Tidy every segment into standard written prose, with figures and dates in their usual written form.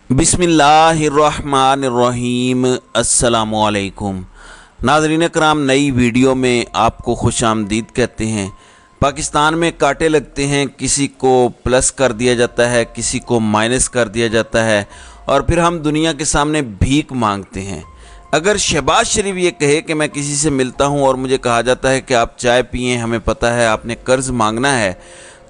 बिस्मिल्लाहिर्रहमानिर्रहीम। अस्सलामुअलैकुम नाज़रीन कराम, नई वीडियो में आपको खुश आमदीद कहते हैं। पाकिस्तान में कांटे लगते हैं, किसी को प्लस कर दिया जाता है, किसी को माइनस कर दिया जाता है और फिर हम दुनिया के सामने भीख मांगते हैं। अगर शहबाज शरीफ ये कहे कि मैं किसी से मिलता हूँ और मुझे कहा जाता है कि आप चाय पिएं, हमें पता है आपने कर्ज़ मांगना है,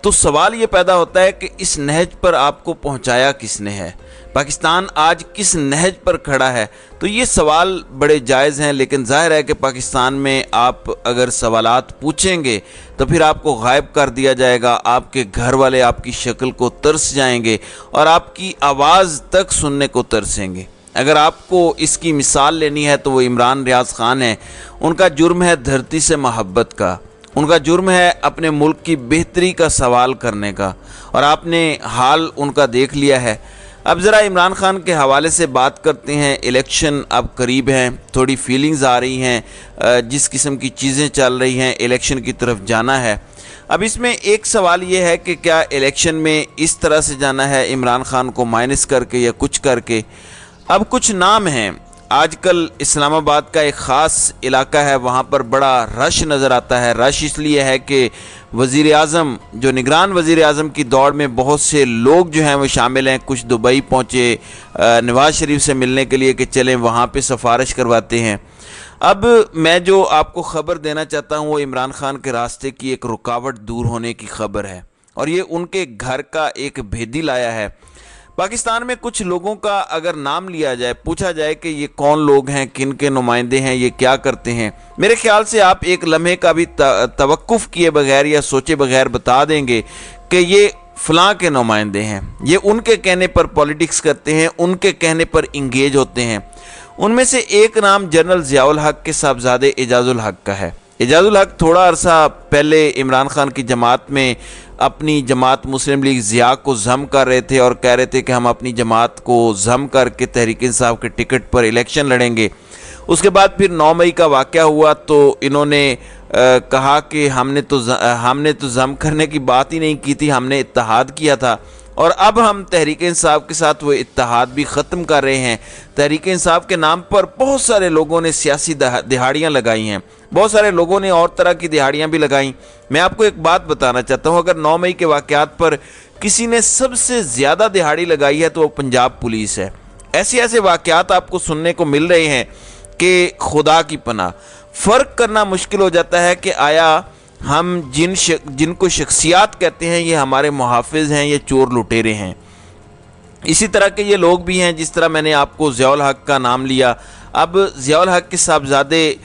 तो सवाल ये पैदा होता है कि इस नहज पर आपको पहुंचाया किसने है, पाकिस्तान आज किस नहज पर खड़ा है। तो ये सवाल बड़े जायज़ हैं, लेकिन जाहिर है कि पाकिस्तान में आप अगर सवालात पूछेंगे तो फिर आपको गायब कर दिया जाएगा, आपके घर वाले आपकी शक्ल को तरस जाएंगे और आपकी आवाज़ तक सुनने को तरसेंगे। अगर आपको इसकी मिसाल लेनी है तो वो इमरान रियाज ख़ान है। उनका जुर्म है धरती से मोहब्बत का, उनका जुर्म है अपने मुल्क की बेहतरी का सवाल करने का, और आपने हाल उनका देख लिया है। अब ज़रा इमरान खान के हवाले से बात करते हैं। इलेक्शन अब करीब हैं, थोड़ी फीलिंग्स आ रही हैं, जिस किस्म की चीज़ें चल रही हैं, इलेक्शन की तरफ जाना है। अब इसमें एक सवाल ये है कि क्या इलेक्शन में इस तरह से जाना है, इमरान खान को माइनस करके या कुछ करके। अब कुछ नाम हैं, आजकल इस्लामाबाद का एक ख़ास इलाका है, वहाँ पर बड़ा रश नज़र आता है। रश इसलिए है कि वज़ीर आज़म, जो निगरान वज़ीर आज़म की दौड़ में बहुत से लोग जो हैं वो शामिल हैं। कुछ दुबई पहुँचे नवाज़ शरीफ से मिलने के लिए कि चलें वहाँ पे सिफारिश करवाते हैं। अब मैं जो आपको ख़बर देना चाहता हूँ वो इमरान खान के रास्ते की एक रुकावट दूर होने की ख़बर है, और ये उनके घर का एक भेदी लाया है। पाकिस्तान में कुछ लोगों का अगर नाम लिया जाए, पूछा जाए कि ये कौन लोग हैं, किन के नुमाइंदे हैं, ये क्या करते हैं, मेरे ख्याल से आप एक लम्हे का भी तवक्कुफ़ किए बगैर या सोचे बगैर बता देंगे कि ये फ़लाँ के नुमाइंदे हैं, ये उनके कहने पर पॉलिटिक्स करते हैं, उनके कहने पर इंगेज होते हैं। उनमें से एक नाम जनरल ज़ियाउल हक के साहबजादे एजाजुल हक का है। एजाजुल हक थोड़ा अरसा पहले इमरान खान की जमात में अपनी जमात मुस्लिम लीग ज़िया को ज़म कर रहे थे और कह रहे थे कि हम अपनी जमात को ज़म करके तहरीक इंसाफ के टिकट पर इलेक्शन लड़ेंगे। उसके बाद फिर 9 मई का वाक़या हुआ तो इन्होंने कहा कि हमने तो ज़म करने की बात ही नहीं की थी, हमने इत्तेहाद किया था, और अब हम तहरीक इंसाफ के साथ वो इत्तेहाद भी ख़त्म कर रहे हैं। तहरीक इंसाफ के नाम पर बहुत सारे लोगों ने सियासी दिहाड़ियाँ लगाई हैं, बहुत सारे लोगों ने और तरह की दिहाड़ियाँ भी लगाई। मैं आपको एक बात बताना चाहता हूँ, अगर 9 मई के वाक़यात पर किसी ने सबसे ज़्यादा दिहाड़ी लगाई है तो वो पंजाब पुलिस है। ऐसे ऐसे वाक़यात आपको सुनने को मिल रहे हैं कि खुदा की पनाह, फ़र्क करना मुश्किल हो जाता है कि आया हम जिनको शख्सियात कहते हैं ये हमारे मुहाफ़िज़ हैं, ये चोर लुटेरे हैं। इसी तरह के ये लोग भी हैं, जिस तरह मैंने आपको ज़ियाउल हक का नाम लिया। अब ज़ियाउल हक के साहबजादे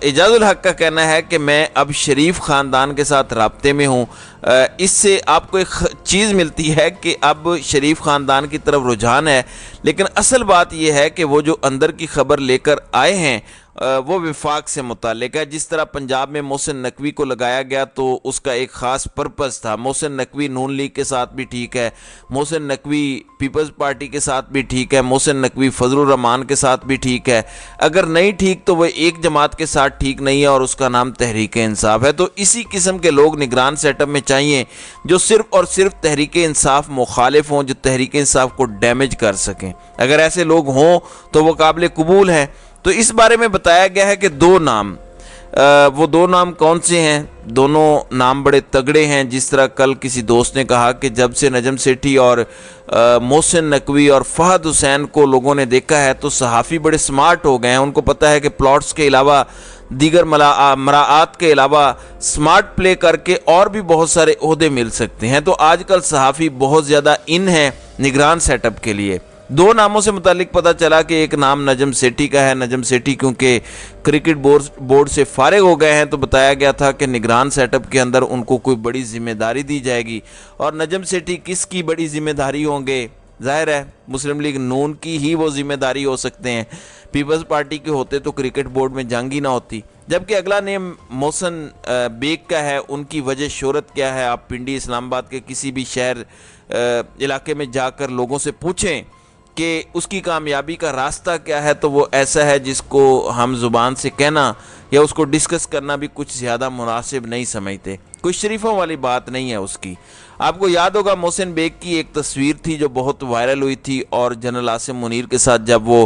एजाजुल हक का कहना है कि मैं अब शरीफ ख़ानदान के साथ राब्ते में हूँ। इससे आपको एक चीज़ मिलती है कि अब शरीफ ख़ानदान की तरफ रुझान है, लेकिन असल बात यह है कि वो जो अंदर की खबर लेकर आए हैं वो विफाक से मुताल्लिक़ है। जिस तरह पंजाब में मोहसिन नकवी को लगाया गया तो उसका एक ख़ास पर्पज़ था। मोहसिन नकवी नून लीग के साथ भी ठीक है, मोहसिन नकवी पीपल्स पार्टी के साथ भी ठीक है, मोहसिन नकवी फजलुर रहमान के साथ भी ठीक है। अगर नहीं ठीक तो वह एक जमात के साथ ठीक नहीं है और उसका नाम तहरीक इंसाफ है। तो इसी किस्म के लोग निगरान सेटअप में चाहिए जो सिर्फ़ और सिर्फ तहरीक इंसाफ मुखालिफ हों, जो तहरीक इंसाफ को डैमेज कर सकें। अगर ऐसे लोग हों तो वो काबिल कबूल हैं। तो इस बारे में बताया गया है कि दो नाम, वो दो नाम कौन से हैं? दोनों नाम बड़े तगड़े हैं। जिस तरह कल किसी दोस्त ने कहा कि जब से नजम सेठी और मोहसिन नकवी और फहद हुसैन को लोगों ने देखा है तो सहाफ़ी बड़े स्मार्ट हो गए हैं। उनको पता है कि प्लॉट्स के अलावा, दीगर मराआत के अलावा स्मार्ट प्ले करके और भी बहुत से ओहदे मिल सकते हैं। तो आजकल सहाफ़ी बहुत ज़्यादा इन है निगरान सेटअप के लिए। दो नामों से मुतालिक पता चला कि एक नाम नजम सेठी का है। नजम सेठी क्योंकि क्रिकेट बोर्ड से फारिग हो गए हैं तो बताया गया था कि निगरान सेटअप के अंदर उनको कोई बड़ी जिम्मेदारी दी जाएगी। और नजम सेठी किसकी बड़ी जिम्मेदारी होंगे? जाहिर है मुस्लिम लीग नून की ही वो जिम्मेदारी हो सकते हैं। पीपल्स पार्टी के होते तो क्रिकेट बोर्ड में जंग ही ना होती। जबकि अगला नेम मोहसिन बेग का है। उनकी वजह शोहरत क्या है? आप पिंडी इस्लामाबाद के किसी भी शहर इलाके में जाकर लोगों से पूछें कि उसकी कामयाबी का रास्ता क्या है, तो वो ऐसा है जिसको हम ज़ुबान से कहना या उसको डिस्कस करना भी कुछ ज़्यादा मुनासिब नहीं समझते। कोई शरीफों वाली बात नहीं है उसकी। आपको याद होगा मोहसिन बेग की एक तस्वीर थी जो बहुत वायरल हुई थी, और जनरल आसिम मुनीर के साथ जब वो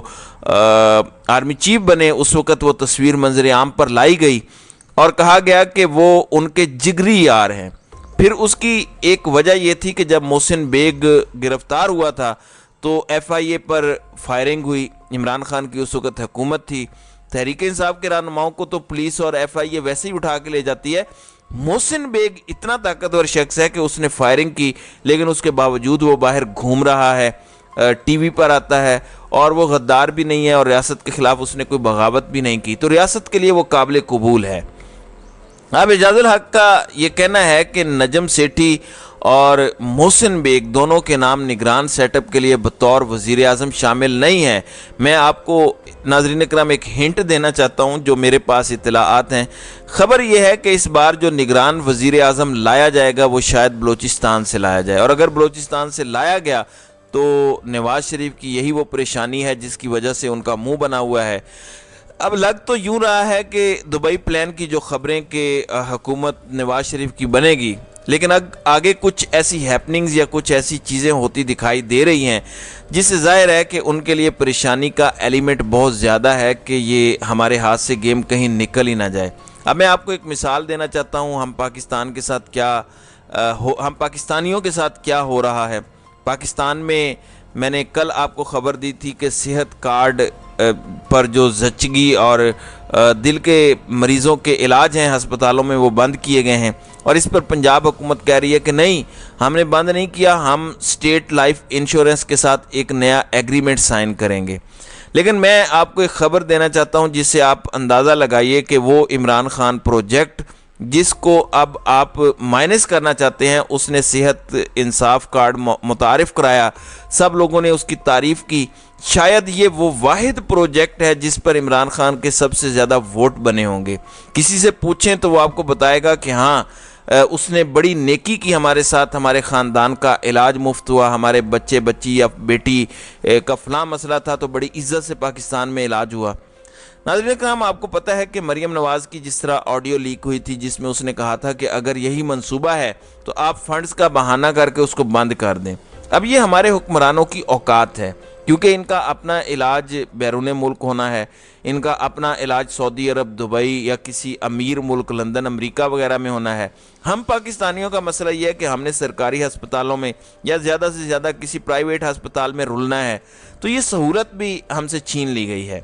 आर्मी चीफ बने उस वक़्त वो तस्वीर मंजर आम पर लाई गई और कहा गया कि वो उनके जिगरी यार हैं। फिर उसकी एक वजह ये थी कि जब मोहसिन बेग गिरफ्तार हुआ था तो FIA पर फायरिंग हुई। इमरान खान की उस वक़्त हुकूमत थी, तहरीक इंसाफ के रहनुमाओं को तो पुलिस और FIA वैसे ही उठा के ले जाती है। मोहसिन बेग इतना ताकतवर शख्स है कि उसने फायरिंग की, लेकिन उसके बावजूद वो बाहर घूम रहा है, TV पर आता है, और वो गद्दार भी नहीं है और रियासत के ख़िलाफ़ उसने कोई बगावत भी नहीं की, तो रियासत के लिए वो काबिल कबूल है। अब एजाजुल हक का ये कहना है कि नजम सेठी और मोहसिन बेग दोनों के नाम निगरान सेटअप के लिए बतौर वज़ीर आज़म शामिल नहीं है। मैं आपको नाज़रीन इकराम एक हिंट देना चाहता हूं जो मेरे पास इत्तलाआत हैं। ख़बर यह है कि इस बार जो निगरान वज़ीर आज़म लाया जाएगा वो शायद बलूचिस्तान से लाया जाए, और अगर बलूचिस्तान से लाया गया तो नवाज़ शरीफ की यही वो परेशानी है जिसकी वजह से उनका मुँह बना हुआ है। अब लग तो यूँ रहा है कि दुबई प्लान की जो ख़बरें कि हुकूमत नवाज़ शरीफ की बनेगी, लेकिन आगे कुछ ऐसी हैपनिंग्स या कुछ ऐसी चीज़ें होती दिखाई दे रही हैं जिससे ज़ाहिर है कि उनके लिए परेशानी का एलिमेंट बहुत ज़्यादा है कि ये हमारे हाथ से गेम कहीं निकल ही ना जाए। अब मैं आपको एक मिसाल देना चाहता हूँ हम पाकिस्तानियों के साथ क्या हो रहा है। पाकिस्तान में मैंने कल आपको ख़बर दी थी कि सेहत कार्ड पर जो जचगी और दिल के मरीज़ों के इलाज हैं हस्पतालों में वो बंद किए गए हैं, और इस पर पंजाब हुकूमत कह रही है कि नहीं, हमने बंद नहीं किया, हम स्टेट लाइफ इंश्योरेंस के साथ एक नया एग्रीमेंट साइन करेंगे। लेकिन मैं आपको एक ख़बर देना चाहता हूं जिससे आप अंदाज़ा लगाइए कि वो इमरान खान प्रोजेक्ट जिसको अब आप माइनस करना चाहते हैं, उसने सेहत इंसाफ कार्ड मुतारिफ़ कराया, सब लोगों ने उसकी तारीफ़ की। शायद ये वो वाहिद प्रोजेक्ट है जिस पर इमरान खान के सबसे ज़्यादा वोट बने होंगे। किसी से पूछें तो वो आपको बताएगा कि हाँ, उसने बड़ी नेकी की हमारे साथ, हमारे ख़ानदान का इलाज मुफ्त हुआ, हमारे बच्चे बच्ची या बेटी का फ़लाँ मसला था तो बड़ी इज़्ज़त से पाकिस्तान में इलाज हुआ। नाज़रीन इकराम, आपको पता है कि मरियम नवाज़ की जिस तरह ऑडियो लीक हुई थी जिसमें उसने कहा था कि अगर यही मंसूबा है तो आप फंड्स का बहाना करके उसको बंद कर दें। अब ये हमारे हुक्मरानों की औकात है, क्योंकि इनका अपना इलाज बैरून मुल्क होना है, इनका अपना इलाज सऊदी अरब, दुबई या किसी अमीर मुल्क लंदन, अमेरिका वगैरह में होना है। हम पाकिस्तानियों का मसला ये है कि हमने सरकारी हस्पतालों में या ज़्यादा से ज़्यादा किसी प्राइवेट हस्पताल में रुलना है, तो ये सहूलत भी हमसे छीन ली गई है।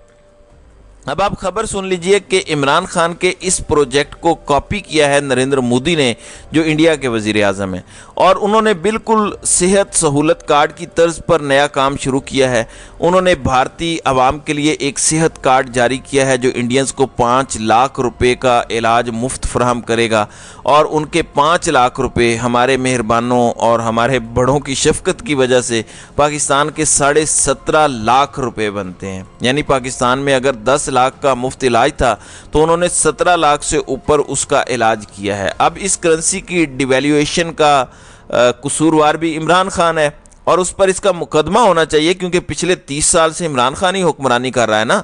अब आप खबर सुन लीजिए कि इमरान खान के इस प्रोजेक्ट को कॉपी किया है नरेंद्र मोदी ने, जो इंडिया के वज़ीर आज़म हैं, और उन्होंने बिल्कुल सेहत सहूलत कार्ड की तर्ज पर नया काम शुरू किया है। उन्होंने भारतीय आवाम के लिए एक सेहत कार्ड जारी किया है जो इंडियंस को 5 लाख रुपए का इलाज मुफ्त फराहम करेगा, और उनके 5 लाख रुपए हमारे मेहरबानों और हमारे बड़ों की शफकत की वजह से पाकिस्तान के 17.5 लाख रुपए बनते हैं। यानी पाकिस्तान में अगर 10 लाख का मुफ्त इलाज था तो उन्होंने 17 लाख से ऊपर उसका इलाज किया है। अब इस करेंसी की डिवैल्यूएशन का कसूरवार भी इमरान खान है, और उस पर इसका मुकदमा होना चाहिए, क्योंकि पिछले 30 साल से इमरान खान ही हुक्मरानी कर रहा है ना।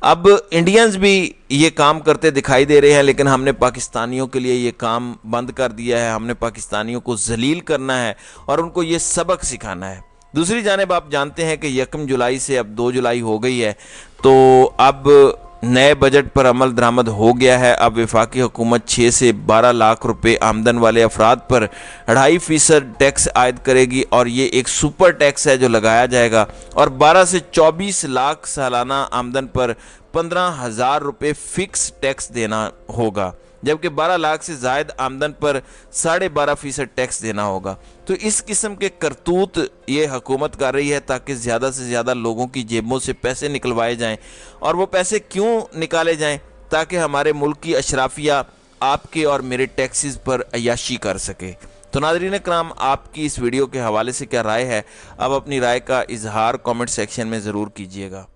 अब इंडियंस भी ये काम करते दिखाई दे रहे हैं, लेकिन हमने पाकिस्तानियों के लिए ये काम बंद कर दिया है। हमने पाकिस्तानियों को जलील करना है और उनको ये सबक सिखाना है। दूसरी जानिब आप जानते हैं कि 1 जुलाई से अब 2 जुलाई हो गई है, तो अब नए बजट पर अमल दरामद हो गया है। अब वफाकी हुकूमत 6 से 12 लाख रुपए आमदन वाले अफराद पर 2.5% टैक्स आयद करेगी, और ये एक सुपर टैक्स है जो लगाया जाएगा, और 12 से 24 लाख सालाना आमदन पर 15,000 रुपये फ़िक्स टैक्स देना होगा, जबकि 12 लाख से ज़ायद आमदन पर 12.5% टैक्स देना होगा। तो इस किस्म के करतूत ये हुकूमत कर रही है ताकि ज़्यादा से ज़्यादा लोगों की जेबों से पैसे निकलवाए जाएं, और वो पैसे क्यों निकाले जाएं? ताकि हमारे मुल्क की अशराफिया आपके और मेरे टैक्सेस पर अय्याशी कर सके। तो नाज़रीन इकराम, आपकी इस वीडियो के हवाले से क्या राय है? अब अपनी राय का इजहार कमेंट सेक्शन में ज़रूर कीजिएगा।